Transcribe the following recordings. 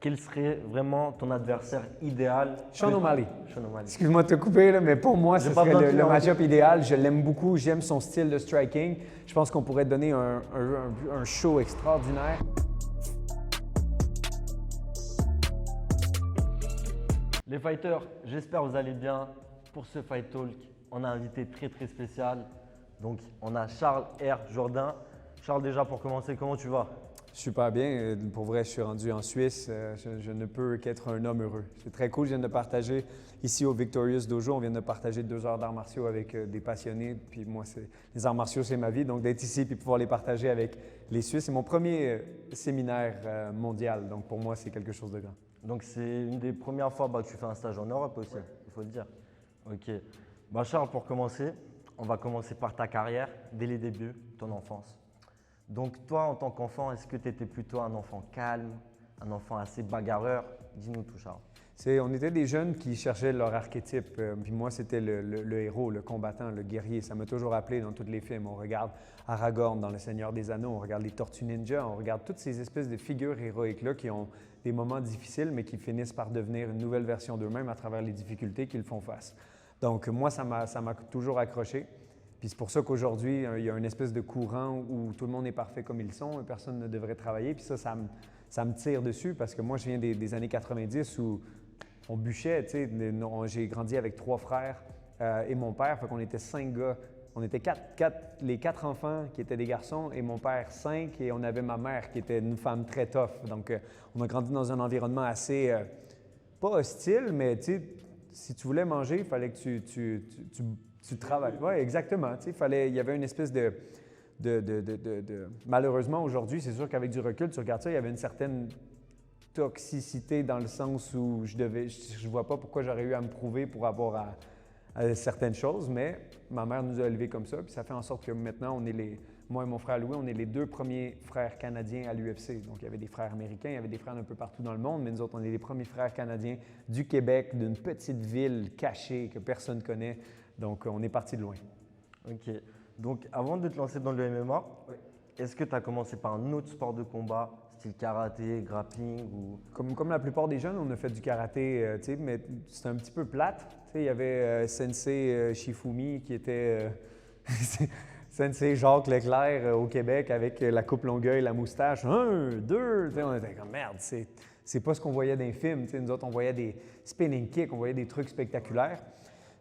quel serait vraiment ton adversaire idéal? Sean O'Malley. Sean O'Malley. Excuse-moi de te couper, là, mais pour moi, ce J'ai pas serait besoin de le finir. match-up idéal. Je l'aime beaucoup, j'aime son style de striking. Je pense qu'on pourrait donner un show extraordinaire. Les fighters, j'espère que vous allez bien. Pour ce Fight Talk, on a un invité très spécial. Donc, on a Charles R. Jourdain. Charles, déjà pour commencer, comment tu vas? Super bien. Pour vrai, je suis rendu en Suisse. Je ne peux qu'être un homme heureux. C'est très cool. Je viens de partager ici au Victorious Dojo. On vient de partager 2 heures d'arts martiaux avec des passionnés. Puis moi, les arts martiaux, c'est ma vie. Donc, d'être ici et pouvoir les partager avec les Suisses, c'est mon premier séminaire mondial. Donc, pour moi, c'est quelque chose de grand. Donc, c'est une des premières fois que tu fais un stage en Europe aussi, il faut le dire. Ok. Charles, pour commencer, on va commencer par ta carrière, dès les débuts, ton enfance. Donc, toi, en tant qu'enfant, est-ce que tu étais plutôt un enfant calme, un enfant assez bagarreur? Dis-nous tout, Charles. On était des jeunes qui cherchaient leur archétype. Puis moi, c'était le héros, le combattant, le guerrier. Ça m'a toujours appelé dans tous les films. On regarde Aragorn dans Le Seigneur des Anneaux, on regarde les Tortues Ninja, on regarde toutes ces espèces de figures héroïques-là qui ont des moments difficiles, mais qui finissent par devenir une nouvelle version d'eux-mêmes à travers les difficultés qu'ils font face. Donc moi, ça m'a toujours accroché. Puis c'est pour ça qu'aujourd'hui, il y a une espèce de courant où tout le monde est parfait comme ils sont et personne ne devrait travailler. Puis ça me tire dessus parce que moi, je viens des années 90 où on bûchait. J'ai grandi avec 3 frères et mon père, fait qu'on était 5 gars. On était les 4 enfants qui étaient des garçons et mon père 5 et on avait ma mère qui était une femme très tough. Donc, on a grandi dans un environnement assez, pas hostile, mais si tu voulais manger, il fallait que tu travailles. Oui, exactement. Il y avait une espèce de malheureusement, aujourd'hui, c'est sûr qu'avec du recul, tu regardes ça, il y avait une certaine toxicité dans le sens où je vois pas pourquoi j'aurais eu à me prouver pour avoir à certaines choses, mais ma mère nous a élevés comme ça, puis ça fait en sorte que maintenant, moi et mon frère Louis, on est les 2 premiers frères canadiens à l'UFC. Donc, il y avait des frères américains, il y avait des frères un peu partout dans le monde, mais nous autres, on est les premiers frères canadiens du Québec, d'une petite ville cachée que personne ne connaît. Donc, on est parti de loin. Ok. Donc, avant de te lancer dans le MMA, est-ce que tu as commencé par un autre sport de combat, style karaté, grappling ou… Comme la plupart des jeunes, on a fait du karaté, mais c'était un petit peu plate. Il y avait Sensei Shifumi qui était Sensei Jacques Leclerc au Québec avec la coupe Longueuil, la moustache. 1, 2, on était comme merde, c'est pas ce qu'on voyait dans les films. Nous autres, on voyait des spinning kicks, on voyait des trucs spectaculaires.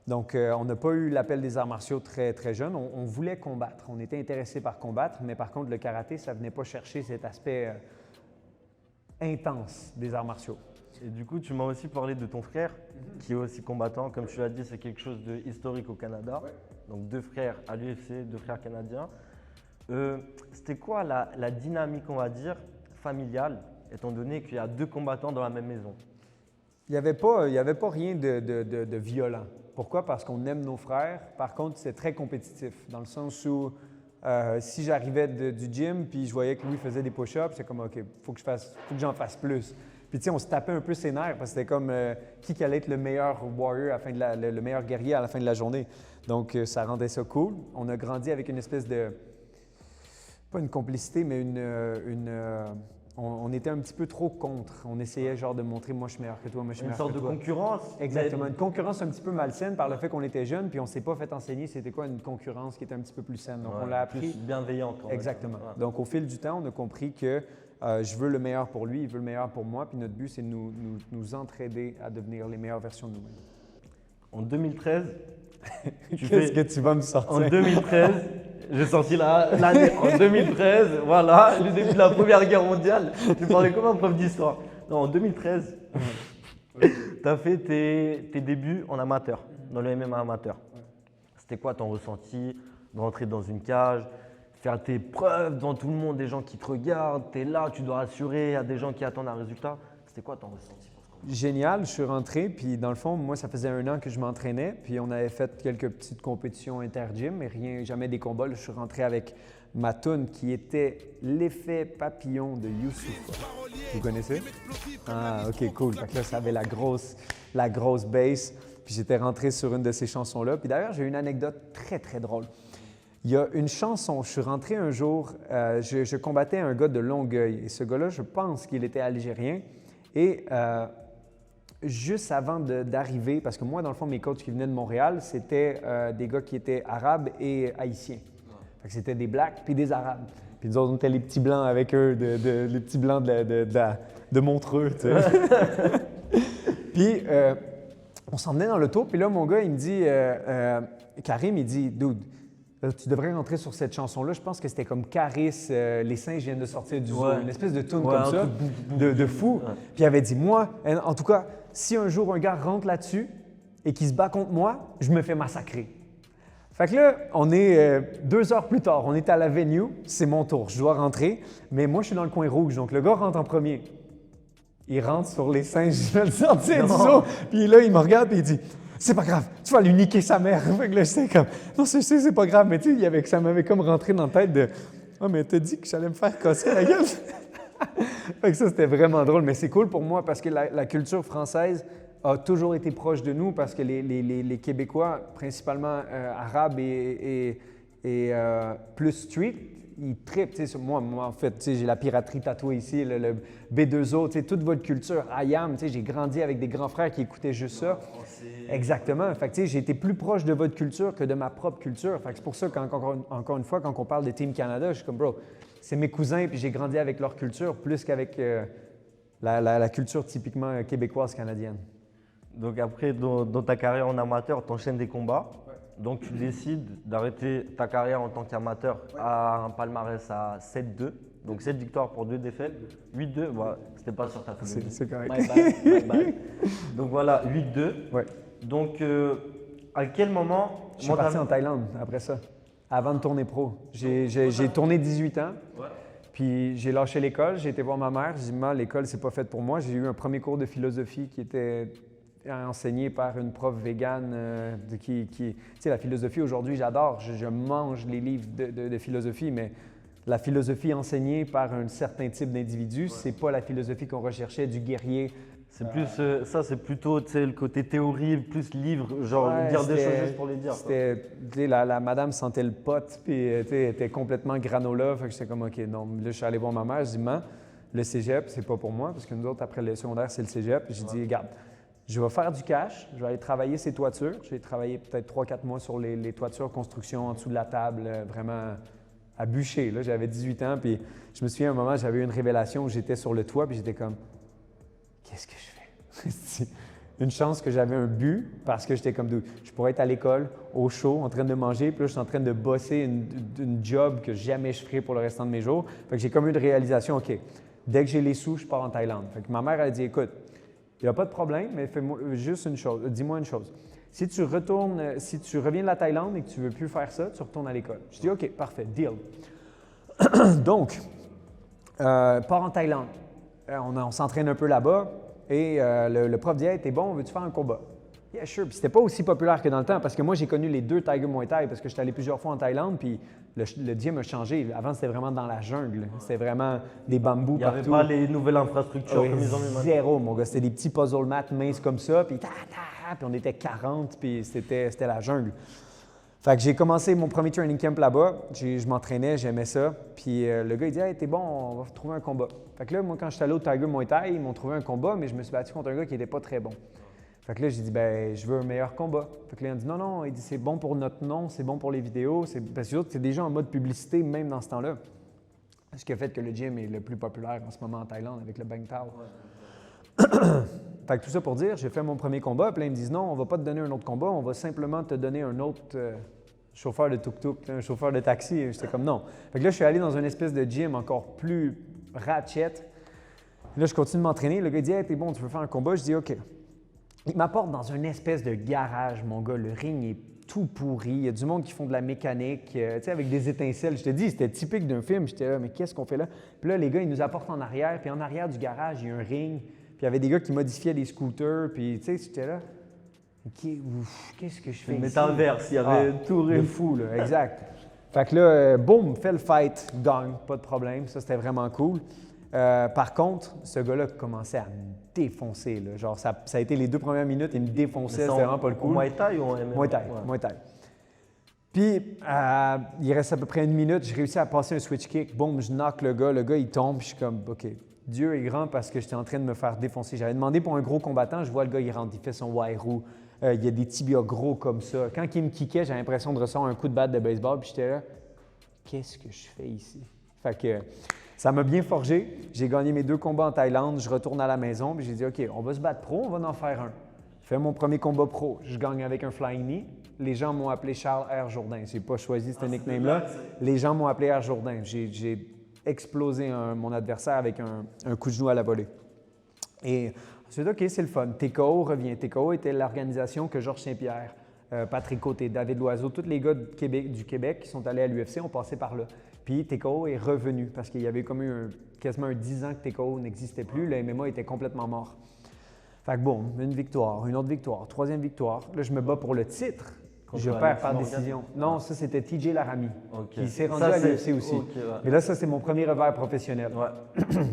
Donc, on n'a pas eu l'appel des arts martiaux très jeune. On voulait combattre, on était intéressé par combattre, mais par contre, le karaté, ça ne venait pas chercher cet aspect intense des arts martiaux. Et du coup, tu m'as aussi parlé de ton frère, qui est aussi combattant. Comme tu l'as dit, c'est quelque chose de historique au Canada. Ouais. Donc, 2 frères à l'UFC, 2 frères canadiens. C'était quoi la dynamique, on va dire, familiale, étant donné qu'il y a 2 combattants dans la même maison? Il n'y avait pas rien de violent. Pourquoi? Parce qu'on aime nos frères. Par contre, c'est très compétitif, dans le sens où si j'arrivais du gym puis je voyais que Louis faisait des push-ups, c'est comme OK, faut que j'en fasse plus. Puis on se tapait un peu ses nerfs parce que c'était comme qui allait être le meilleur warrior le meilleur guerrier à la fin de la journée. Donc ça rendait ça cool. On a grandi avec une espèce de, pas une complicité, mais on était un petit peu trop contre. On essayait genre de montrer moi je suis meilleur que toi, moi je suis meilleur que toi. Une sorte de concurrence. Exactement, une concurrence un petit peu malsaine par le fait qu'on était jeunes puis on ne s'est pas fait enseigner c'était quoi une concurrence qui était un petit peu plus saine. Donc on l'a appris. Plus bienveillante. Exactement. Ouais. Donc au fil du temps, on a compris que je veux le meilleur pour lui, il veut le meilleur pour moi, puis notre but c'est de nous entraider à devenir les meilleures versions de nous-mêmes. En 2013, qu'est-ce que tu vas me sortir? En 2013, j'ai sorti l'année en 2013, voilà, le début de la Première Guerre mondiale. Tu parlais comme un prof d'histoire. Non, en 2013, tu as fait tes débuts en amateur, dans le MMA amateur. C'était quoi ton ressenti de rentrer dans une cage, faire tes preuves devant tout le monde, des gens qui te regardent, tu es là, tu dois assurer, il y a des gens qui attendent un résultat. C'était quoi ton ressenti? Génial, je suis rentré, puis dans le fond, moi, ça faisait 1 an que je m'entraînais, puis on avait fait quelques petites compétitions inter-gym, mais jamais des combats. Là, je suis rentré avec ma toune qui était l'effet papillon de Youssoupha. Vous connaissez? Ah, ok, cool. Fait que là, ça avait la grosse bass, puis j'étais rentré sur une de ces chansons-là. Puis d'ailleurs, j'ai une anecdote très drôle. Il y a une chanson, je suis rentré un jour, je combattais un gars de Longueuil, et ce gars-là, je pense qu'il était algérien. Et juste avant d'arriver, parce que moi, dans le fond, mes coachs qui venaient de Montréal, c'était des gars qui étaient arabes et haïtiens. Fait que c'était des blacks puis des arabes. Puis nous autres, on était les petits blancs avec eux, les petits blancs de Montreux, tu sais. Puis on s'en venait dans l'auto, puis là, mon gars, il me dit, Karim, il dit, dude, tu devrais rentrer sur cette chanson-là. Je pense que c'était comme Caris, les singes viennent de sortir du zoo, une espèce de tune comme ça, de fou. Puis il avait dit, moi, en tout cas, si un jour un gars rentre là-dessus et qu'il se bat contre moi, je me fais massacrer. Fait que là, on est 2 heures plus tard, on est à la venue, c'est mon tour, je dois rentrer, mais moi, je suis dans le coin rouge, donc le gars rentre en premier. Il rentre sur les singes, je vais le sortir du zoo, puis là, il me regarde et il dit « C'est pas grave, tu vas lui niquer sa mère. » Fait que là, j'étais comme « Non, c'est pas grave. » Mais tu sais, ça m'avait comme rentré dans la tête de « Ah, mais t'as dit que j'allais me faire casser la gueule. » Fait que ça, c'était vraiment drôle, mais c'est cool pour moi parce que la culture française a toujours été proche de nous parce que les Québécois, principalement arabes et plus street, ils trippent. Moi, en fait, j'ai la piraterie tatouée ici, le B2O, toute votre culture, IAM, j'ai grandi avec des grands frères qui écoutaient juste ça. Exactement. Fait que j'ai été plus proche de votre culture que de ma propre culture. Fait que c'est pour ça qu'encore une fois, quand on parle de Team Canada, je suis comme, bro, c'est mes cousins, puis j'ai grandi avec leur culture plus qu'avec la culture typiquement québécoise canadienne. Donc après, dans ta carrière en amateur, tu enchaînes des combats. Ouais. Donc tu décides d'arrêter ta carrière en tant qu'amateur à un palmarès à 7-2. Donc 7 victoires pour 2 défaites. 8-2, voilà, c'était pas sur ta feuille. C'est correct. My bad. Donc voilà, 8-2. Ouais. Donc à quel moment… Je suis parti en Thaïlande après ça, avant de tourner pro. J'ai tourné 18 ans. Ouais. Puis j'ai lâché l'école, j'ai été voir ma mère. J'ai dit, « l'école, c'est pas fait pour moi. » J'ai eu un premier cours de philosophie qui était enseigné par une prof végane tu sais, la philosophie aujourd'hui, j'adore. Je mange les livres de philosophie, mais la philosophie enseignée par un certain type d'individu, c'est pas la philosophie qu'on recherchait du guerrier. C'est plus ça, c'est plutôt le côté théorie, plus livre, genre dire des choses juste pour les dire. C'était, la madame sentait le pot, puis elle était complètement granola. Fait que j'étais comme, OK, non. Là, je suis allé voir ma mère, je dis, le cégep, c'est pas pour moi, parce que nous autres, après le secondaire, c'est le cégep. J'ai dit, regarde, je vais faire du cash, je vais aller travailler ces toitures. J'ai travaillé peut-être 3-4 mois sur les toitures, construction en dessous de la table, vraiment à bûcher. Là, j'avais 18 ans, puis je me souviens, à un moment, j'avais eu une révélation où j'étais sur le toit, puis j'étais comme, qu'est-ce que je fais? Une chance que j'avais un but, parce que j'étais comme, je pourrais être à l'école, au chaud, en train de manger, puis là, je suis en train de bosser une job que jamais je ferai pour le restant de mes jours. Fait que j'ai comme eu une réalisation, OK, dès que j'ai les sous, je pars en Thaïlande. Fait que ma mère, elle a dit, écoute, il n'y a pas de problème, mais fais-moi juste une chose, dis-moi une chose. Si tu reviens de la Thaïlande et que tu ne veux plus faire ça, tu retournes à l'école. Je dis, OK, parfait, deal. Donc, pars en Thaïlande. On s'entraîne un peu là-bas et le prof dit, « Hey, t'es bon, veux-tu faire un combat? » Yeah, sure. Puis c'était pas aussi populaire que dans le temps parce que moi, j'ai connu les 2 Tiger Muay Thai parce que j'étais allé plusieurs fois en Thaïlande puis le gym a changé. Avant, c'était vraiment dans la jungle. C'était vraiment des bambous partout. Il n'y avait pas les nouvelles infrastructures comme ils ont mis maintenant. Zéro, mon gars. C'était des petits puzzle mats minces comme ça puis puis on était 40 puis c'était la jungle. Fait que j'ai commencé mon premier training camp là-bas. Je m'entraînais, j'aimais ça. Puis le gars, il dit « Hey, t'es bon, on va trouver un combat. » Fait que là, moi, quand je suis allé au Tiger Muay Thai, ils m'ont trouvé un combat, mais je me suis battu contre un gars qui n'était pas très bon. Fait que là, j'ai dit, ben, je veux un meilleur combat. Fait que là, il a dit, non, il dit, c'est bon pour notre nom, c'est bon pour les vidéos. Parce que c'est déjà en mode publicité, même dans ce temps-là. Ce qui a fait que le gym est le plus populaire en ce moment en Thaïlande avec le Bang Tao. Fait que tout ça pour dire, j'ai fait mon premier combat, puis là, ils me disent, non, on va pas te donner un autre combat, on va simplement te donner un autre chauffeur de tuk-tuk, un chauffeur de taxi. J'étais comme, non. Fait que là, je suis allé dans une espèce de gym encore plus ratchet. Là, je continue de m'entraîner. Le gars dit, hey, t'es bon, tu veux faire un combat? Je dis, OK. Il m'apporte dans une espèce de garage, mon gars. Le ring est tout pourri. Il y a du monde qui font de la mécanique, tu sais, avec des étincelles. Je te dis, c'était typique d'un film. J'étais là, mais qu'est-ce qu'on fait là? Puis là, les gars, ils nous apportent en arrière. Puis en arrière du garage, il y a un ring. Puis il y avait des gars qui modifiaient des scooters. Puis, tu sais, j'étais là. Qu'est-ce que je fais ici? Métaverse, il y avait tout de fou, là. Exact. Fait que là, boum, fait le fight, gagne, pas de problème. Ça, c'était vraiment cool. Par contre, ce gars-là commençait à me défoncer. Là. Genre, ça a été les 2 premières minutes, il me défonçait, c'était vraiment pas le cool. Muay Thai ou en MMA? Muay Thai, ouais. Muay Thai. Puis, il reste à peu près 1 minute, j'ai réussi à passer un switch kick. Boum, je knock le gars il tombe, puis je suis comme, OK, Dieu est grand parce que j'étais en train de me faire défoncer. J'avais demandé pour un gros combattant, je vois le gars, il rentre, il fait son Wairu. Il y a des tibias gros comme ça. Quand il me kickait, j'avais l'impression de recevoir un coup de batte de baseball, puis j'étais là, qu'est-ce que je fais ici? Fait que ça m'a bien forgé. J'ai gagné mes 2 combats en Thaïlande. Je retourne à la maison, puis j'ai dit, OK, on va se battre pro, on va en faire un. Je fais mon premier combat pro. Je gagne avec un flying knee. Les gens m'ont appelé Charles R. Jourdain. Je n'ai pas choisi ce nickname-là. Les gens m'ont appelé R. Jourdain. J'ai explosé mon adversaire avec un coup de genou à la volée. Et ensuite, OK, c'est le fun. TKO revient. TKO était l'organisation que Georges Saint-Pierre, Patrick Côté, David Loiseau, tous les gars du Québec qui sont allés à l'UFC ont passé par là. Puis TKO est revenu parce qu'il y avait comme eu quasiment 10 ans que TKO n'existait plus. Le MMA était complètement mort. Fait que bon, une victoire, une autre victoire, 3e victoire. Là, je me bats pour le titre. Je perds par décision. Non, ça, c'était TJ Laramie, qui s'est rendu à l'UFC aussi. Okay, ouais. Mais là, ça, c'est mon premier revers professionnel. Ouais.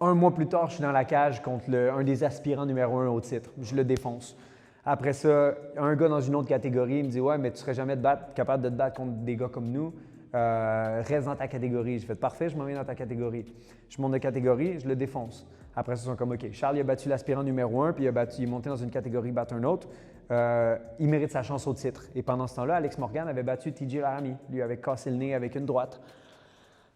1 mois plus tard, je suis dans la cage contre un des aspirants numéro 1 au titre. Je le défonce. Après ça, un gars dans une autre catégorie me dit « Ouais, mais tu ne serais jamais capable de te battre contre des gars comme nous. Reste dans ta catégorie. » Je fais « Parfait, je m'en viens dans ta catégorie. » Je monte de catégorie, je le défonce. Après ça, ils sont comme « OK, Charles, il a battu l'aspirant numéro 1, puis il est monté dans une catégorie, battre un autre. Il mérite sa chance au titre. » Et pendant ce temps-là, Alex Morgan avait battu TJ Laramie. Lui avait cassé le nez avec une droite.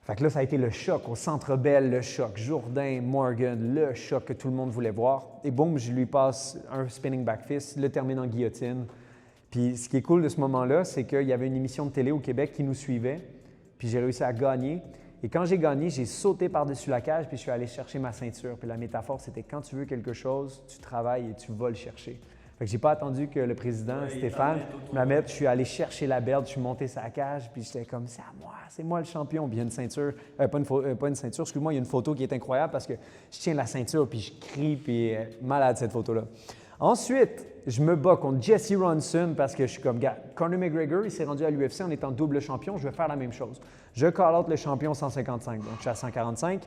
Fait que là, ça a été le choc au Centre Bell, le choc. Jourdain, Morgan, le choc que tout le monde voulait voir. Et boum, je lui passe un spinning back fist, le termine en guillotine. Puis ce qui est cool de ce moment-là, c'est qu'il y avait une émission de télé au Québec qui nous suivait. Puis j'ai réussi à gagner. Et quand j'ai gagné, j'ai sauté par-dessus la cage puis je suis allé chercher ma ceinture. Puis la métaphore, c'était quand tu veux quelque chose, tu travailles et tu vas le chercher. Fait que j'ai pas attendu que le président, Stéphane, me mette. Je suis allé chercher la belt, je suis monté sa cage, puis j'étais comme, c'est à moi, c'est moi le champion. Puis il y a une ceinture, pas une ceinture, excuse-moi, il y a une photo qui est incroyable parce que je tiens la ceinture, puis je crie, puis malade cette photo-là. Ensuite, je me bats contre Jesse Ronson parce que je suis comme, gars, Conor McGregor, il s'est rendu à l'UFC en étant double champion, je vais faire la même chose. Je call out le champion 155, donc je suis à 145.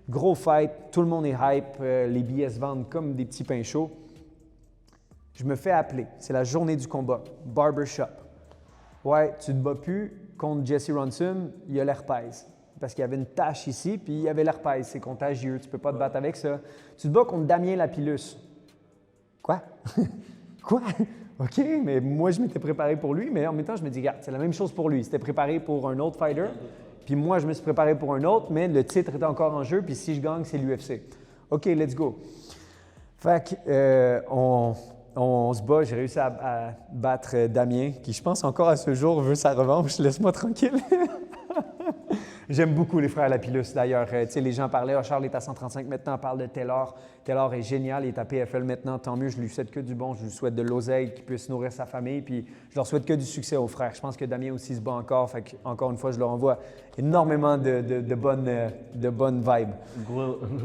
Gros fight, tout le monde est hype, les billets se vendent comme des petits pains chauds. Je me fais appeler. C'est la journée du combat. Barbershop. Ouais, tu ne te bats plus contre Jesse Ronson, il y a l'herpès. Parce qu'il y avait une tache ici, puis il y avait l'herpès. C'est contagieux, tu ne peux pas te battre avec ça. Tu te bats contre Damien Lapillus. Quoi? Quoi? OK, mais moi, je m'étais préparé pour lui, mais en même temps, je me dis, regarde, c'est la même chose pour lui. Il s'était préparé pour un autre fighter, puis moi, je me suis préparé pour un autre, mais le titre était encore en jeu, puis si je gagne, c'est l'UFC. OK, let's go. Fait que, on se bat, j'ai réussi à battre Damien, qui je pense encore à ce jour veut sa revanche. Laisse-moi tranquille. J'aime beaucoup les frères Lapillus d'ailleurs. Tu sais, les gens parlaient, Charles est à 135 maintenant, on parle de Taylor. Taylor est génial, il est à PFL maintenant, tant mieux, je lui souhaite que du bon, je lui souhaite de l'oseille, qu'il puisse nourrir sa famille, puis je leur souhaite que du succès aux frères. Je pense que Damien aussi se bat encore, fait que, encore une fois, je leur envoie énormément de bonnes vibes.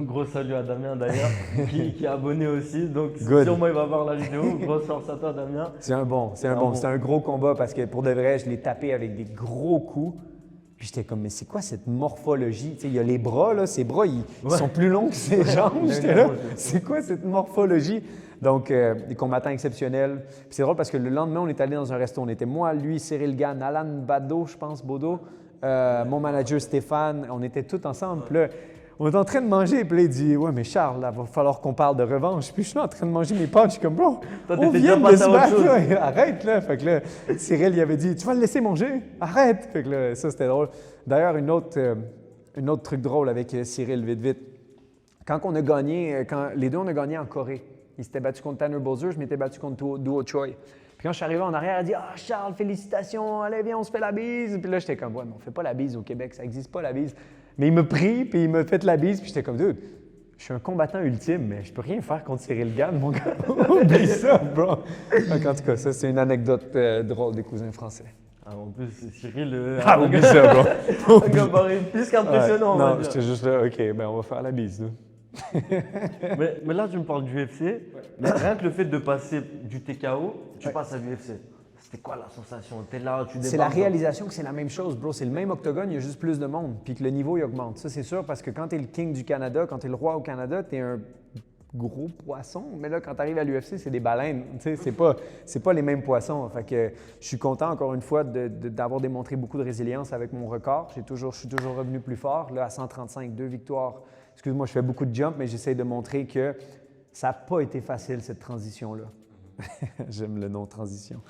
Gros salut à Damien d'ailleurs, qui est abonné aussi, donc Good. Sûrement il va voir la vidéo. Grosse force à toi Damien. C'est un gros combat parce que pour de vrai, je l'ai tapé avec des gros coups. Puis j'étais comme, mais c'est quoi cette morphologie? Tu sais, il y a les bras, là, ses bras, ils sont plus longs que ses jambes. J'étais là, c'est quoi cette morphologie? Donc, des combattants exceptionnels. Puis c'est drôle parce que le lendemain, on est allé dans un resto. On était moi, lui, Cyril Gann, Alan Bado, je pense, Bodo, mon manager Stéphane. On était tous ensemble. Puis là, on est en train de manger, puis là, il dit « Ouais, mais Charles, là, va falloir qu'on parle de revanche. » Puis je suis là en train de manger mes pâtes, je suis comme « Bro, on vient de se battre, là. Arrête, là. » Fait que là, Cyril, il avait dit « Tu vas le laisser manger? Arrête! » Fait que là, ça, c'était drôle. D'ailleurs, une autre truc drôle avec Cyril, vite. Quand on a gagné, les deux, on a gagné en Corée. Il s'était battu contre Tanner Bowser, je m'étais battu contre Duo Choi. Puis quand je suis arrivé en arrière, elle a dit « Ah, Charles, félicitations, allez, viens, on se fait la bise. » Puis là, j'étais comme « Ouais, mais on fait pas la bise au Québec, ça n'existe pas la bise. » Mais il m'a pris, puis il m'a fait la bise, puis j'étais comme, dude, je suis un combattant ultime, mais je peux rien faire contre Cyril Gann, mon gars. Oublie ça, bro. Donc, en tout cas, ça, c'est une anecdote drôle des cousins français. Ah, en plus, Cyril. Oublie ça, bro. Un gabarit plus qu'impressionnant. Ouais, non, j'étais juste là, OK, ben on va faire la bise, là. mais là, tu me parles du UFC. Mais rien que le fait de passer du TKO, tu passes à l'UFC. C'était quoi la sensation? T'es là, tu débarques. C'est la réalisation que c'est la même chose, bro. C'est le même octogone, il y a juste plus de monde. Puis que le niveau, il augmente. Ça, c'est sûr, parce que quand tu es le king du Canada, quand tu es le roi au Canada, tu es un gros poisson. Mais là, quand tu arrives à l'UFC, c'est des baleines. Tu sais, c'est pas les mêmes poissons. Fait que je suis content, encore une fois, d'avoir démontré beaucoup de résilience avec mon record. Je suis toujours revenu plus fort. Là, à 135, 2 victoires excuse-moi, je fais beaucoup de jump, mais j'essaie de montrer que ça n'a pas été facile, cette transition-là. J'aime le nom transition.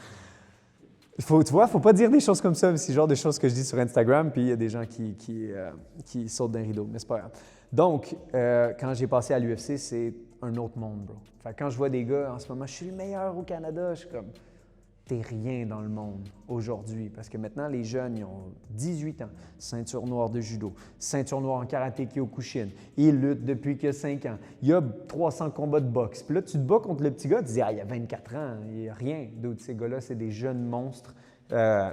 Tu vois, il ne faut pas dire des choses comme ça. C'est le genre de choses que je dis sur Instagram, puis il y a des gens qui sautent d'un rideau, mais c'est pas grave. Donc, quand j'ai passé à l'UFC, c'est un autre monde, bro. Fait que quand je vois des gars, en ce moment, je suis le meilleur au Canada, je suis comme, t'es rien dans le monde aujourd'hui. Parce que maintenant, les jeunes, ils ont 18 ans, ceinture noire de judo, ceinture noire en karaté Kyokushin. Ils luttent depuis que 5 ans. Il y a 300 combats de boxe. Puis là, tu te bats contre le petit gars, tu dis, ah, il y a 24 ans, il n'y a rien. D'autres, ces gars-là, c'est des jeunes monstres.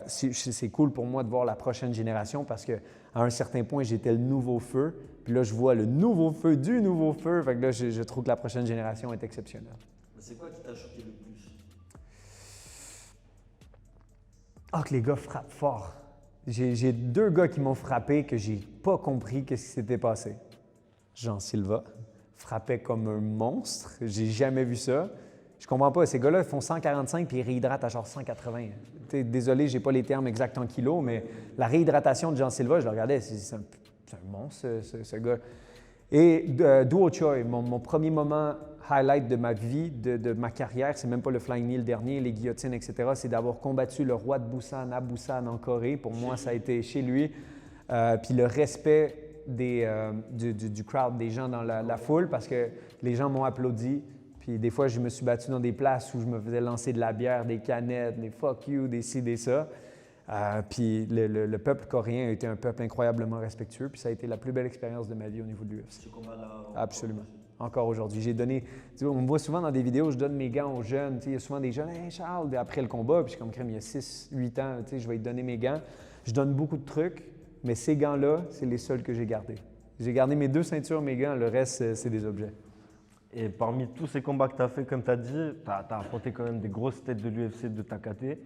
C'est cool pour moi de voir la prochaine génération parce qu'à un certain point, j'étais le nouveau feu. Puis là, je vois le nouveau feu du nouveau feu. Fait que là, je trouve que la prochaine génération est exceptionnelle. C'est quoi qui t'a choqué le plus? Ah, que les gars frappent fort. J'ai 2 gars qui m'ont frappé que j'ai pas compris qu'est-ce qui s'était passé. Jean Silva frappait comme un monstre. J'ai jamais vu ça. Je comprends pas. Ces gars-là, ils font 145 puis ils réhydratent à genre 180. Désolé, j'ai pas les termes exacts en kilos, mais la réhydratation de Jean Silva, je le regardais, c'est un monstre, ce gars. Et Duo Choi, mon premier moment highlight de ma vie, de ma carrière, c'est même pas le flying knee le dernier, les guillotines, etc., c'est d'avoir combattu le roi de Busan à Busan en Corée. Pour moi, ça a été chez lui. Puis le respect du crowd, des gens dans la foule, parce que les gens m'ont applaudi. Puis des fois, je me suis battu dans des places où je me faisais lancer de la bière, des canettes, des fuck you, des ci, des ça. Puis le peuple coréen a été un peuple incroyablement respectueux. Puis ça a été la plus belle expérience de ma vie au niveau de l'UFC. Ce combat-là. Absolument. Encore aujourd'hui. J'ai donné, tu vois, on me voit souvent dans des vidéos, je donne mes gants aux jeunes. Il y a souvent des jeunes, hey Charles, après le combat, puis je suis comme crème, il y a 6-8 ans, je vais te donner mes gants. Je donne beaucoup de trucs, mais ces gants-là, c'est les seuls que j'ai gardés. J'ai gardé mes 2 ceintures, mes gants, le reste, c'est des objets. Et parmi tous ces combats que tu as fait, comme tu as dit, tu as affronté quand même des grosses têtes de l'UFC de ta KT. Ouais.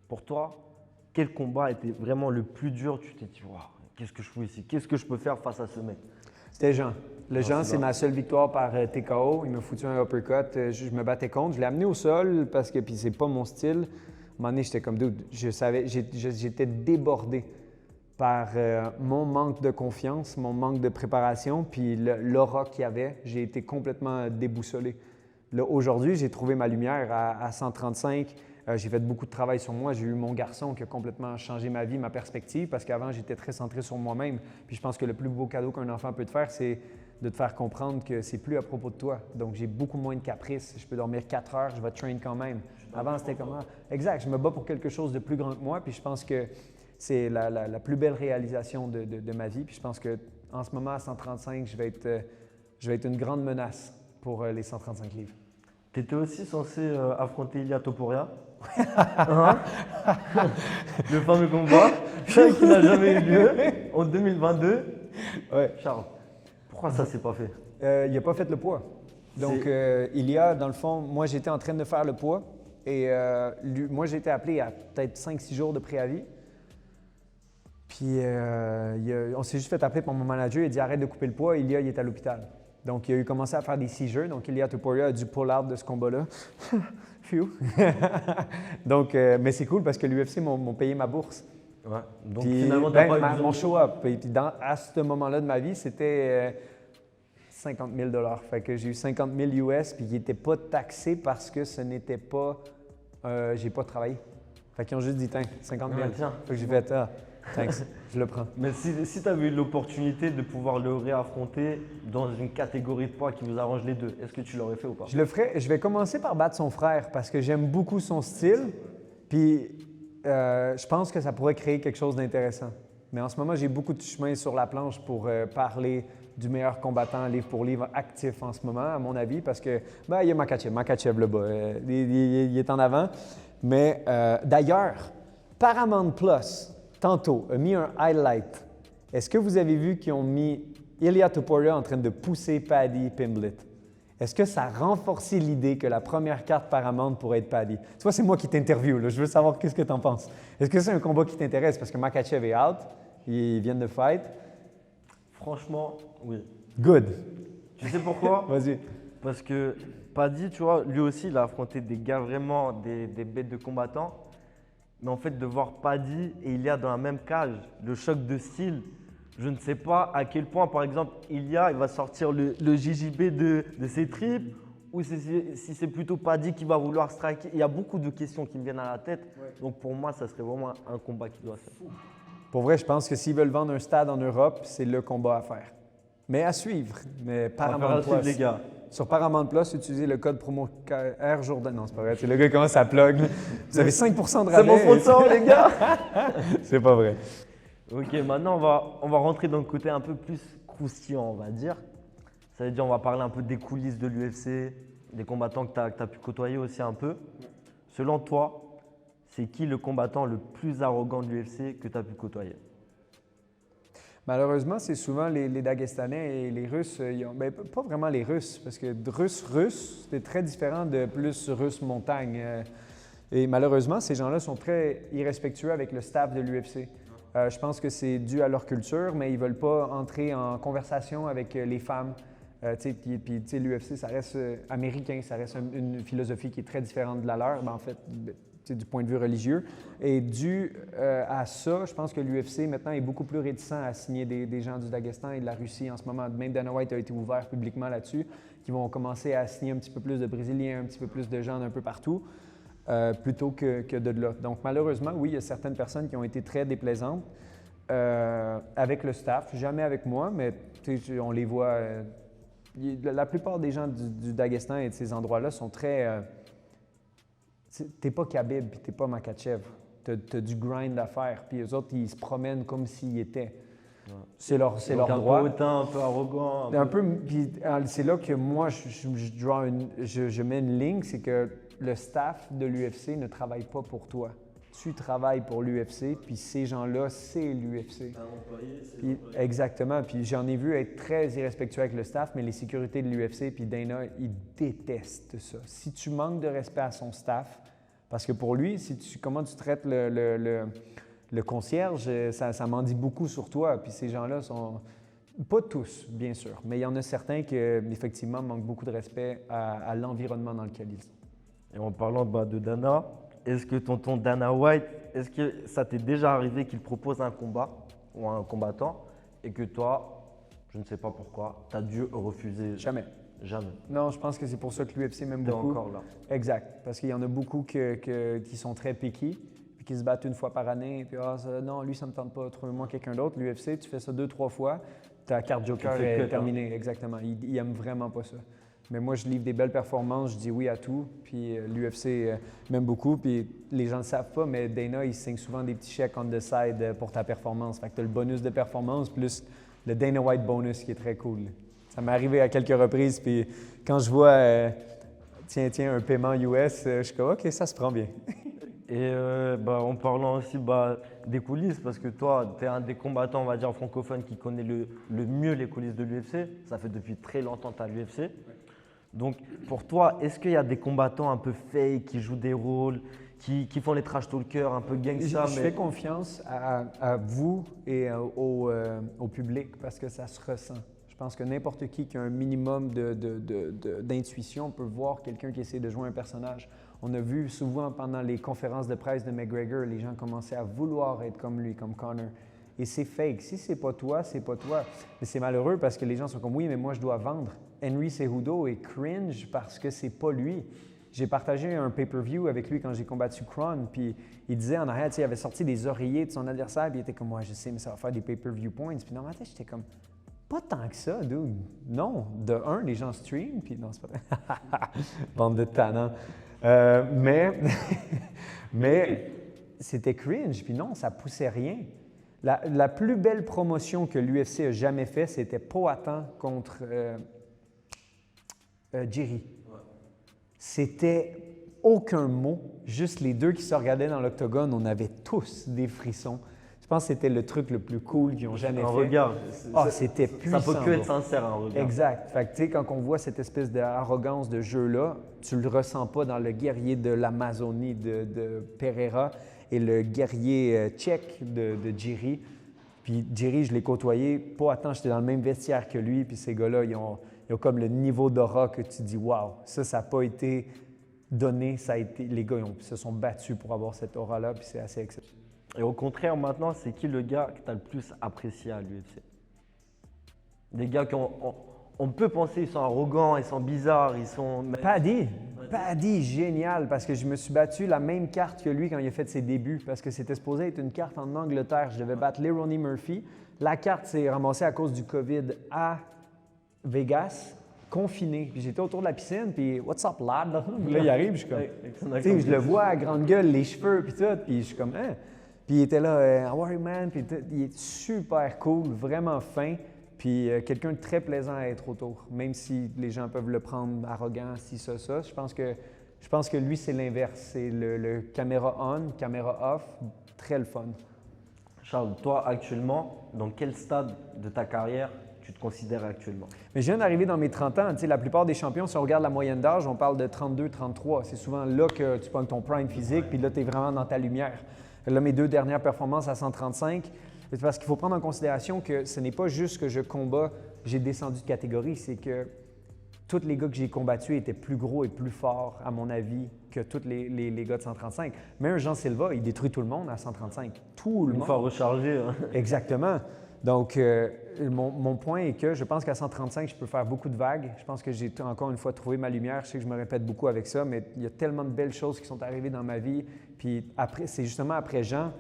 Pour toi, quel combat était vraiment le plus dur? Tu t'es dit, wow, qu'est-ce que je fais ici? Qu'est-ce que je peux faire face à ce mec? C'était Jean. Jean, c'est ma seule victoire par TKO. Il m'a foutu un uppercut. Je me battais contre. Je l'ai amené au sol parce que puis c'est pas mon style. À un moment donné, j'étais comme dude, j'étais débordé par mon manque de confiance, mon manque de préparation, puis l'aura qu'il y avait. J'ai été complètement déboussolé. Là, aujourd'hui, j'ai trouvé ma lumière à 135. J'ai fait beaucoup de travail sur moi. J'ai eu mon garçon qui a complètement changé ma vie, ma perspective, parce qu'avant, j'étais très centré sur moi-même. Puis je pense que le plus beau cadeau qu'un enfant peut te faire, c'est de te faire comprendre que c'est plus à propos de toi. Donc, j'ai beaucoup moins de caprices. Je peux dormir 4 heures, je vais train quand même. Avant, c'était comment? Exact, je me bats pour quelque chose de plus grand que moi, puis je pense que c'est la plus belle réalisation de ma vie. Puis je pense qu'en ce moment, à 135, je vais être une grande menace pour les 135 livres. Tu étais aussi censé affronter Ilia Topuria. Hein? Le fameux combat qui n'a jamais eu lieu en 2022. Ouais. Charles, pourquoi ça s'est pas fait? Il n'a pas fait le poids. Donc, Ilia, dans le fond, moi, j'étais en train de faire le poids. Et moi, j'ai été appelé à peut-être 5-6 jours de préavis. Puis, on s'est juste fait appeler par mon manager. Il a dit arrête de couper le poids. Ilia, il est à l'hôpital. Donc, il a commencé à faire des seizures. Donc, Ilia Topuria a dû pull out de ce combat-là. Phew. Donc, mais c'est cool parce que l'UFC m'ont payé ma bourse. Ouais. Donc, puis, finalement, mon show-up. Puis, à ce moment-là de ma vie, c'était 50 000 $. Fait que j'ai eu 50 000 US, puis ils n'étaient pas taxés parce que ce n'était pas. J'ai pas travaillé. Fait qu'ils ont juste dit, tiens, 50 000. Tiens. Fait que j'ai fait, thanks, je le prends. Mais si tu avais eu l'opportunité de pouvoir le réaffronter dans une catégorie de poids qui vous arrange les deux, est-ce que tu l'aurais fait ou pas? Je le ferais. Je vais commencer par battre son frère parce que j'aime beaucoup son style. Puis je pense que ça pourrait créer quelque chose d'intéressant. Mais en ce moment, j'ai beaucoup de chemin sur la planche pour parler du meilleur combattant livre pour livre actif en ce moment, à mon avis, parce que il y a Makhachev là-bas. Il est en avant. Mais d'ailleurs, Paramount Plus, tantôt, a mis un highlight. Est-ce que vous avez vu qu'ils ont mis Ilia Topuria en train de pousser Paddy Pimblett? Est-ce que ça a renforcé l'idée que la première carte Paramount pourrait être Paddy? Tu vois, c'est moi qui t'interviewe, là. Je veux savoir qu'est-ce que tu en penses. Est-ce que c'est un combat qui t'intéresse? Parce que Makhachev est out, ils viennent de fight. Franchement, oui. Good. Tu sais pourquoi? Vas-y. Parce que Paddy, tu vois, lui aussi, il a affronté des gars vraiment, des bêtes de combattants. Mais en fait, de voir Paddy et Ilia dans la même cage, le choc de style, je ne sais pas à quel point, par exemple, il va sortir le JJB de ses tripes, ou si c'est plutôt Paddy qui va vouloir striker. Il y a beaucoup de questions qui me viennent à la tête. Ouais. Donc pour moi, ça serait vraiment un combat qui doit se faire. Pour vrai, je pense que s'ils veulent vendre un stade en Europe, c'est le combat à faire. Mais à suivre. Mais Paramount suivre, Plus. les gars. Sur Paramount Plus, utilisez le code promo Air Jordan. Non, c'est pas vrai. C'est le gars qui commence à plug. Vous avez 5% de rabais. C'est mon sponsor, les gars. C'est pas vrai. Ok, maintenant on va rentrer dans le côté un peu plus croustillant, on va dire. Ça veut dire on va parler un peu des coulisses de l'UFC, des combattants que tu as pu côtoyer aussi un peu. Selon toi, c'est qui le combattant le plus arrogant de l'UFC que tu as pu côtoyer? Malheureusement, c'est souvent les Dagestanais et les Russes. Pas vraiment les Russes, parce que russe, c'était très différent de plus russe montagne. Et malheureusement, ces gens-là sont très irrespectueux avec le staff de l'UFC. Je pense que c'est dû à leur culture, mais ils ne veulent pas entrer en conversation avec les femmes. Puis l'UFC, ça reste américain, ça reste une philosophie qui est très différente de la leur, en fait, du point de vue religieux. Et dû à ça, je pense que l'UFC maintenant est beaucoup plus réticent à signer des gens du Daghestan et de la Russie en ce moment. Même Dana White a été ouvert publiquement là-dessus, qui vont commencer à signer un petit peu plus de Brésiliens, un petit peu plus de gens d'un peu partout. Plutôt que de là. Donc, malheureusement, oui, il y a certaines personnes qui ont été très déplaisantes avec le staff, jamais avec moi, mais on les voit. La plupart des gens du Daghestan et de ces endroits-là sont très. T'es pas Khabib puis t'es pas Makhachev. T'as du grind à faire. Puis eux autres, ils se promènent comme s'ils étaient. Ouais. C'est leur droit. Un peu hautain, un peu arrogant. Puis c'est là que moi, je mets une ligne, c'est que le staff de l'UFC ne travaille pas pour toi. Tu travailles pour l'UFC, puis ces gens-là, c'est l'UFC. Exactement. Puis j'en ai vu être très irrespectueux avec le staff, mais les sécurités de l'UFC, puis Dana, ils détestent ça. Si tu manques de respect à son staff, parce que pour lui, comment tu traites le concierge, ça m'en dit beaucoup sur toi. Puis ces gens-là sont... Pas tous, bien sûr, mais il y en a certains qui, effectivement, manquent beaucoup de respect à l'environnement dans lequel ils sont. Et en parlant de Dana, est-ce que tonton Dana White, est-ce que ça t'est déjà arrivé qu'il propose un combat ou un combattant et que toi, je ne sais pas pourquoi, tu as dû refuser? Jamais. Jamais. Non, je pense que c'est pour ça que l'UFC m'aime beaucoup. Encore là. Exact. Parce qu'il y en a beaucoup qui sont très picky, puis qui se battent une fois par année. Puis, non, lui, ça ne me tente pas. Trouvez-moi quelqu'un d'autre. L'UFC, tu fais ça 2-3 fois, ta carte Joker est terminée. Exactement. Il n'aime vraiment pas ça. Mais moi, je livre des belles performances, je dis oui à tout. Puis l'UFC m'aime beaucoup. Puis les gens ne le savent pas, mais Dana, il signe souvent des petits chèques on the side pour ta performance. Fait que tu as le bonus de performance plus le Dana White bonus qui est très cool. Ça m'est arrivé à quelques reprises. Puis quand je vois, tiens, un paiement US, je suis comme, OK, ça se prend bien. Et en parlant aussi des coulisses, parce que toi, tu es un des combattants, on va dire, francophones qui connaît le mieux les coulisses de l'UFC. Ça fait depuis très longtemps que tu as l'UFC. Donc, pour toi, est-ce qu'il y a des combattants un peu fake qui jouent des rôles, qui font les trash talkers, un peu gangsta? Je fais confiance à vous et au public parce que ça se ressent. Je pense que n'importe qui a un minimum d'intuition peut voir quelqu'un qui essaie de jouer un personnage. On a vu souvent pendant les conférences de presse de McGregor, les gens commençaient à vouloir être comme lui, comme Conor. Et c'est fake. Si c'est pas toi, c'est pas toi. Mais c'est malheureux parce que les gens sont comme, oui, mais moi, je dois vendre. Henry Cejudo est cringe parce que c'est pas lui. J'ai partagé un pay-per-view avec lui quand j'ai combattu Kron, puis il disait en arrière, il avait sorti des oreillers de son adversaire, puis il était comme, ouais, je sais, mais ça va faire des pay-per-view points. Puis dans ma tête, j'étais comme, pas tant que ça, dude. Non, de un, les gens stream, puis non, c'est pas vrai. Bande de tannants. Mais c'était cringe, puis non, ça poussait rien. La plus belle promotion que l'UFC a jamais fait, c'était Poatan contre Jiri. Ouais. C'était aucun mot, juste les deux qui se regardaient dans l'octogone, on avait tous des frissons. Je pense que c'était le truc le plus cool qu'ils ont jamais fait. Regard. C'était puissant. Ça peut que être sincère, un regard. Exact. Fait que, tu sais, quand on voit cette espèce d'arrogance de jeu-là, tu le ressens pas dans le guerrier de l'Amazonie de Pereira et le guerrier tchèque de Jiri. Puis Jiri, je l'ai côtoyé, pas à temps, j'étais dans le même vestiaire que lui, puis ces gars-là, ils ont comme le niveau d'aura que tu dis « wow ». Ça n'a pas été donné, ça a été… Les gars, ils se sont battus pour avoir cette aura-là, puis c'est assez exceptionnel. Et au contraire, maintenant, c'est qui le gars que tu as le plus apprécié à l'UFC? Des gars on peut penser ils sont arrogants, ils sont bizarres, ils sont… Paddy, génial, parce que je me suis battu la même carte que lui quand il a fait ses débuts, parce que c'était supposé être une carte en Angleterre. Je devais battre Ronnie Murphy. La carte s'est ramassée à cause du COVID à Vegas, confiné. Puis j'étais autour de la piscine, puis « What's up, lad? » Là, il arrive, je suis comme… Tu sais, je le vois à grande gueule, les cheveux, puis tout, puis je suis comme « Hein? » Puis il était là « How are you, man? » Puis il est super cool, vraiment fin. Puis quelqu'un de très plaisant à être autour, même si les gens peuvent le prendre arrogant, si ça. Je pense que lui, c'est l'inverse. C'est le caméra on, caméra off, très le fun. Charles, toi, actuellement, dans quel stade de ta carrière tu te considères actuellement? Mais je viens d'arriver dans mes 30 ans. Tu sais, la plupart des champions, si on regarde la moyenne d'âge, on parle de 32, 33. C'est souvent là que tu pognes ton prime physique, puis là, tu es vraiment dans ta lumière. Là, mes 2 dernières performances à 135, c'est parce qu'il faut prendre en considération que ce n'est pas juste que je combats, j'ai descendu de catégorie, c'est que tous les gars que j'ai combattus étaient plus gros et plus forts, à mon avis, que tous les gars de 135. Mais un Jean Silva, il détruit tout le monde à 135. Tout le monde. Une fois rechargé. Hein. Exactement. Donc, mon point est que je pense qu'à 135, je peux faire beaucoup de vagues. Je pense que j'ai encore une fois trouvé ma lumière. Je sais que je me répète beaucoup avec ça, mais il y a tellement de belles choses qui sont arrivées dans ma vie. Puis après, c'est justement après Jean,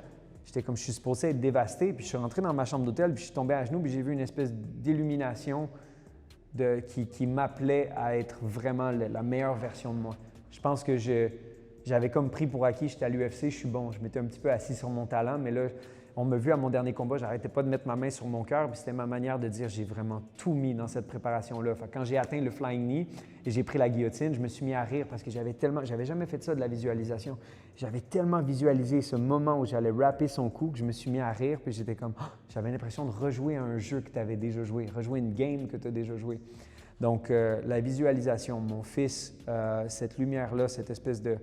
j'étais comme je suis supposé être dévasté. Puis je suis rentré dans ma chambre d'hôtel, puis je suis tombé à genoux, puis j'ai vu une espèce d'illumination qui m'appelait à être vraiment la meilleure version de moi. Je pense que j'avais comme pris pour acquis, j'étais à l'UFC, je suis bon. Je m'étais un petit peu assis sur mon talent, mais là, on m'a vu à mon dernier combat, j'arrêtais pas de mettre ma main sur mon cœur, puis c'était ma manière de dire j'ai vraiment tout mis dans cette préparation-là. Quand j'ai atteint le flying knee et j'ai pris la guillotine, je me suis mis à rire parce que j'avais jamais fait ça de la visualisation. J'avais tellement visualisé ce moment où j'allais rapper son coup que je me suis mis à rire, puis j'étais comme, j'avais l'impression de rejouer un jeu que tu avais déjà joué, rejouer une game que tu as déjà joué. Donc, la visualisation, mon fils, cette lumière-là, cette espèce de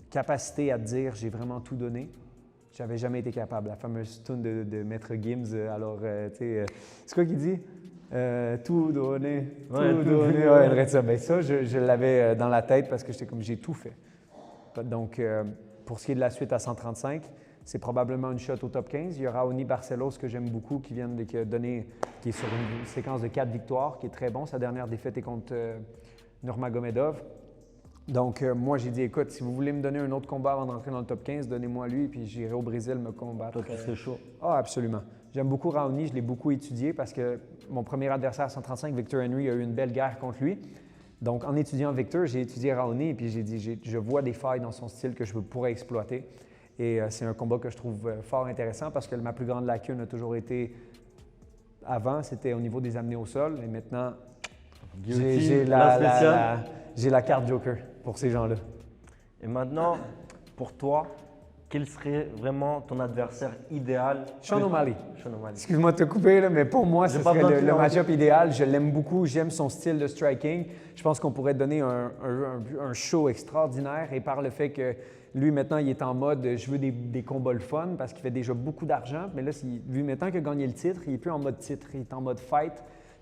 capacité à te dire j'ai vraiment tout donné. J'avais jamais été capable. La fameuse tune de Maître Gims, alors, tu sais, c'est quoi qu'il dit? Tout donner, tout donner. Ouais, ça. Ben, ça, je l'avais dans la tête parce que j'étais comme, j'ai tout fait. Donc, pour ce qui est de la suite à 135, c'est probablement une shot au top 15. Il y aura Raoni Barcelos, que j'aime beaucoup, qui est sur une séquence de 4 victoires, qui est très bon. Sa dernière défaite est contre Nurmagomedov. Donc, moi, j'ai dit, écoute, si vous voulez me donner un autre combat avant d'entrer dans le top 15, donnez-moi lui, puis j'irai au Brésil me combattre. Toi, c'est chaud. Ah, absolument. J'aime beaucoup Raoni, je l'ai beaucoup étudié parce que mon premier adversaire à 135, Victor Henry, a eu une belle guerre contre lui. Donc, en étudiant Victor, j'ai étudié Raoni et puis j'ai dit, je vois des failles dans son style que je pourrais exploiter. Et c'est un combat que je trouve fort intéressant parce que ma plus grande lacune a toujours été, avant, c'était au niveau des amenés au sol. Et maintenant, j'ai la carte Joker pour ces gens-là. Et maintenant, pour toi, quel serait vraiment ton adversaire idéal? Sean O'Malley. Sean O'Malley. Excuse-moi de te couper, là, mais pour moi, ce serait le match-up idéal. Je l'aime beaucoup, j'aime son style de striking. Je pense qu'on pourrait donner un show extraordinaire et par le fait que lui, maintenant, il est en mode je veux des combats le fun parce qu'il fait déjà beaucoup d'argent. Mais là, vu maintenant qu'il a gagné le titre, il n'est plus en mode titre, il est en mode fight.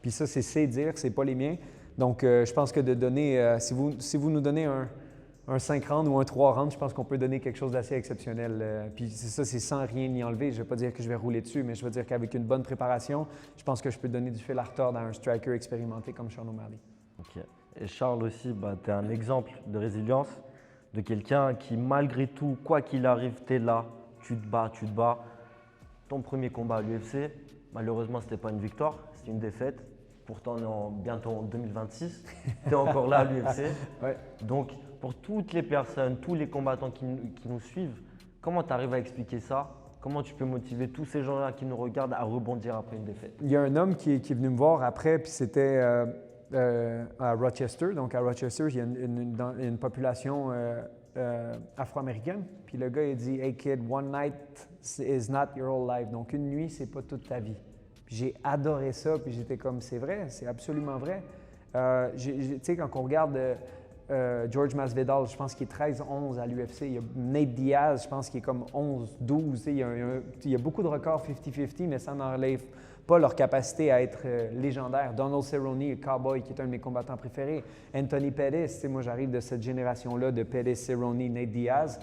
Puis ça, c'est ses dires, c'est pas les miens. Donc, je pense que de donner, si vous nous donnez un 5 rounds ou un 3 rounds, je pense qu'on peut donner quelque chose d'assez exceptionnel. Puis ça, c'est sans rien y enlever. Je ne vais pas dire que je vais rouler dessus, mais je veux dire qu'avec une bonne préparation, je pense que je peux donner du fil à retordre à un striker expérimenté comme Sean O'Malley. OK. Et Charles aussi, tu es un exemple de résilience, de quelqu'un qui, malgré tout, quoi qu'il arrive, tu es là, tu te bats. Ton premier combat à l'UFC, malheureusement, ce n'était pas une victoire, c'était une défaite. Pourtant, on est bientôt en 2026. Tu es encore là à l'UFC. Ouais. Donc, pour toutes les personnes, tous les combattants qui nous suivent, comment tu arrives à expliquer ça? Comment tu peux motiver tous ces gens-là qui nous regardent à rebondir après une défaite? Il y a un homme qui est venu me voir après, puis c'était à Rochester. Donc, à Rochester, il y a une population afro-américaine. Puis le gars, il dit « Hey kid, one night is not your whole life. » Donc, une nuit, c'est pas toute ta vie. Puis j'ai adoré ça, puis j'étais comme, c'est vrai, c'est absolument vrai. Tu sais, quand on regarde George Masvidal, je pense qu'il est 13-11 à l'UFC. Il y a Nate Diaz, je pense qu'il est comme 11-12. Il y a beaucoup de records 50-50, mais ça n'enlève pas leur capacité à être légendaire. Donald Cerrone, le Cowboy, qui est un de mes combattants préférés. Anthony Pettis, moi j'arrive de cette génération-là de Pettis, Cerrone, Nate Diaz.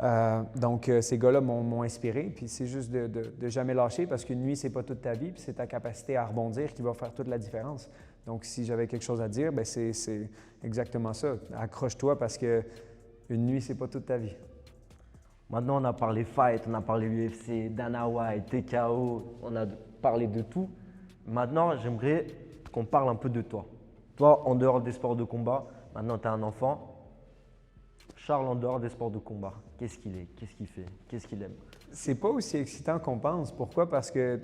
Donc, ces gars-là m'ont inspiré. Puis c'est juste de jamais lâcher parce qu'une nuit, c'est pas toute ta vie. Puis c'est ta capacité à rebondir qui va faire toute la différence. Donc, si j'avais quelque chose à dire, ben c'est exactement ça. Accroche-toi parce que une nuit, c'est pas toute ta vie. Maintenant, on a parlé fight, on a parlé UFC, Dana White, TKO, on a parlé de tout. Maintenant, j'aimerais qu'on parle un peu de toi. Toi, en dehors des sports de combat, maintenant tu as un enfant. Charles, en dehors des sports de combat, qu'est-ce qu'il est? Qu'est-ce qu'il fait? Qu'est-ce qu'il aime? C'est pas aussi excitant qu'on pense. Pourquoi? Parce que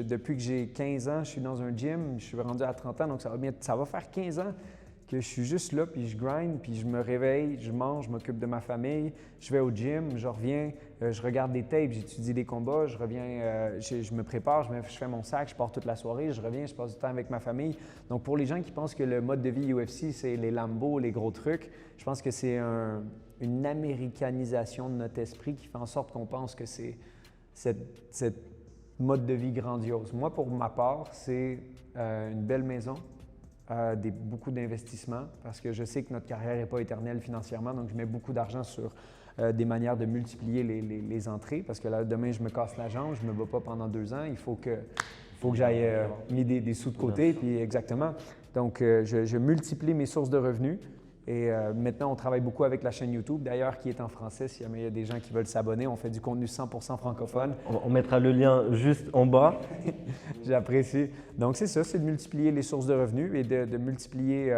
depuis que j'ai 15 ans, je suis dans un gym, je suis rendu à 30 ans, donc ça va faire 15 ans que je suis juste là, puis je grind, puis je me réveille, je mange, je m'occupe de ma famille, je vais au gym, je reviens, je regarde des tapes, j'étudie des combats, je reviens, je me prépare, je fais mon sac, je pars toute la soirée, je reviens, je passe du temps avec ma famille. Donc pour les gens qui pensent que le mode de vie UFC, c'est les Lambo, les gros trucs, je pense que c'est une américanisation de notre esprit qui fait en sorte qu'on pense que c'est cette mode de vie grandiose. Moi, pour ma part, c'est une belle maison, beaucoup d'investissements parce que je sais que notre carrière n'est pas éternelle financièrement, donc je mets beaucoup d'argent sur des manières de multiplier les entrées parce que là, demain, je me casse la jambe, je ne me bats pas pendant 2 ans, il faut que j'aille mis des sous de côté, puis exactement. Donc, je multiplie mes sources de revenus. Et maintenant, on travaille beaucoup avec la chaîne YouTube, d'ailleurs, qui est en français. Si jamais il y a des gens qui veulent s'abonner, on fait du contenu 100% francophone. On mettra le lien juste en bas. J'apprécie. Donc, c'est ça, c'est de multiplier les sources de revenus et de multiplier,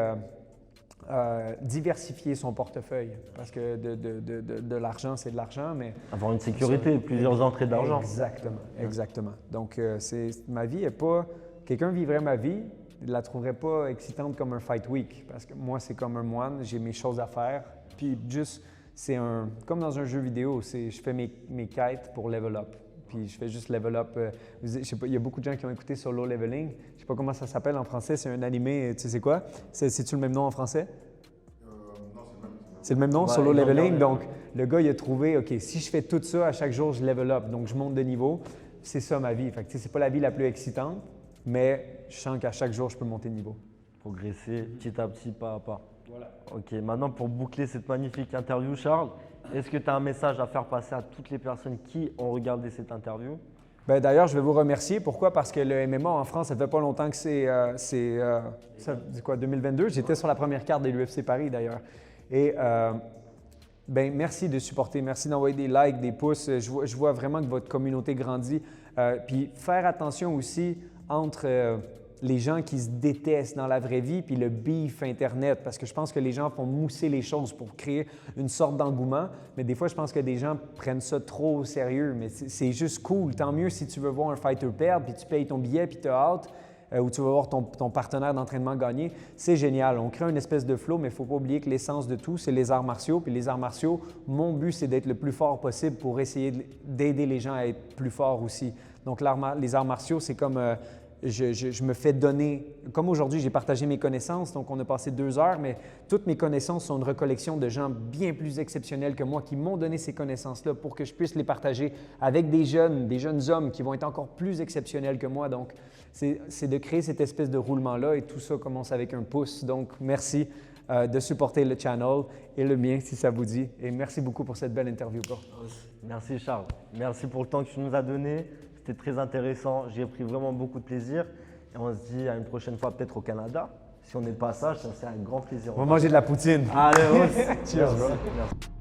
diversifier son portefeuille. Parce que de l'argent, c'est de l'argent, mais… Avoir une sécurité, plusieurs entrées d'argent. Exactement, exactement. Donc, ma vie n'est pas… Quelqu'un vivrait ma vie, je ne la trouverais pas excitante comme un fight week parce que moi, c'est comme un moine, j'ai mes choses à faire. Puis juste, c'est comme dans un jeu vidéo, je fais mes quêtes pour level up. Puis je fais juste level up. Je sais pas, il y a beaucoup de gens qui ont écouté Solo Leveling. Je ne sais pas comment ça s'appelle en français, c'est un animé, tu sais quoi? C'est-tu le même nom en français? Non, c'est le même nom, Ouais, Solo ils ont Leveling. gardé. Donc, le gars, il a trouvé, OK, si je fais tout ça, à chaque jour, je level up. Donc, je monte de niveau. C'est ça ma vie. Fait que, tu sais, c'est pas la vie la plus excitante, mais je sens qu'à chaque jour, je peux monter de niveau. Progresser petit à petit, pas à pas. Voilà. Ok, maintenant pour boucler cette magnifique interview, Charles, est-ce que tu as un message à faire passer à toutes les personnes qui ont regardé cette interview? Ben, d'ailleurs, je vais vous remercier. Pourquoi? Parce que le MMA en France, ça fait pas longtemps que ça dit quoi, 2022? J'étais sur la première carte de l'UFC Paris d'ailleurs. Et ben, merci de supporter, merci d'envoyer des likes, des pouces. Je vois vraiment que votre communauté grandit. Puis faire attention aussi entre les gens qui se détestent dans la vraie vie puis le beef Internet parce que je pense que les gens font mousser les choses pour créer une sorte d'engouement. Mais des fois, je pense que des gens prennent ça trop au sérieux. Mais c'est juste cool. Tant mieux si tu veux voir un fighter perdre puis tu payes ton billet puis tu as hâte. Ou tu vas voir ton partenaire d'entraînement gagner, c'est génial. On crée une espèce de flow, mais il ne faut pas oublier que l'essence de tout, c'est les arts martiaux. Puis les arts martiaux, mon but, c'est d'être le plus fort possible pour essayer d'aider les gens à être plus forts aussi. Donc les arts martiaux, c'est comme… je me fais donner, comme aujourd'hui, j'ai partagé mes connaissances, donc on a passé 2 heures, mais toutes mes connaissances sont une recollection de gens bien plus exceptionnels que moi qui m'ont donné ces connaissances-là pour que je puisse les partager avec des jeunes hommes qui vont être encore plus exceptionnels que moi. Donc, c'est de créer cette espèce de roulement-là et tout ça commence avec un pouce. Donc, merci de supporter le channel et le mien si ça vous dit. Et merci beaucoup pour cette belle interview. Merci Charles, merci pour le temps que tu nous as donné. C'était très intéressant, j'ai pris vraiment beaucoup de plaisir. Et on se dit à une prochaine fois peut-être au Canada. Si on est de passage, ça serait un grand plaisir. On va manger de la poutine. Allez, Cheers, bro. Merci.